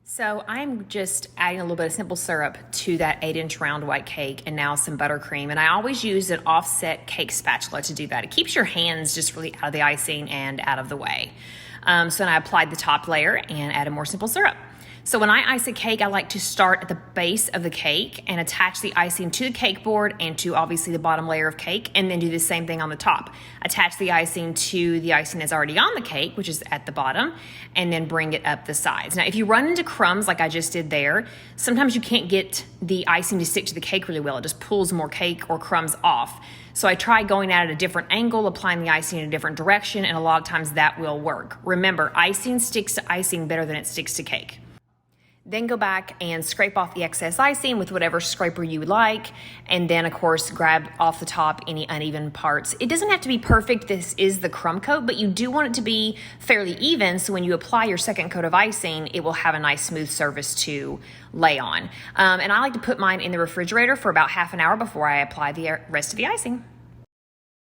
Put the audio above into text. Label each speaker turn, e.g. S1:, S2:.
S1: So I'm just adding a little bit of simple syrup to that 8-inch round white cake and now some buttercream. And I always use an offset cake spatula to do that. It keeps your hands just really out of the icing and out of the way. So then I applied the top layer and added more simple syrup. So when I ice a cake, I like to start at the base of the cake and attach the icing to the cake board and to obviously the bottom layer of cake, and then do the same thing on the top. Attach the icing to the icing that's already on the cake, which is at the bottom, and then bring it up the sides. Now, if you run into crumbs like I just did there, sometimes you can't get the icing to stick to the cake really well. It just pulls more cake or crumbs off. So I try going at it at a different angle, applying the icing in a different direction, and a lot of times that will work. Remember, icing sticks to icing better than it sticks to cake. Then go back and scrape off the excess icing with whatever scraper you like. And then, of course, grab off the top any uneven parts. It doesn't have to be perfect. This is the crumb coat, but you do want it to be fairly even. So when you apply your second coat of icing, it will have a nice smooth surface to lay on. And I like to put mine in the refrigerator for about half an hour before I apply the rest of the icing.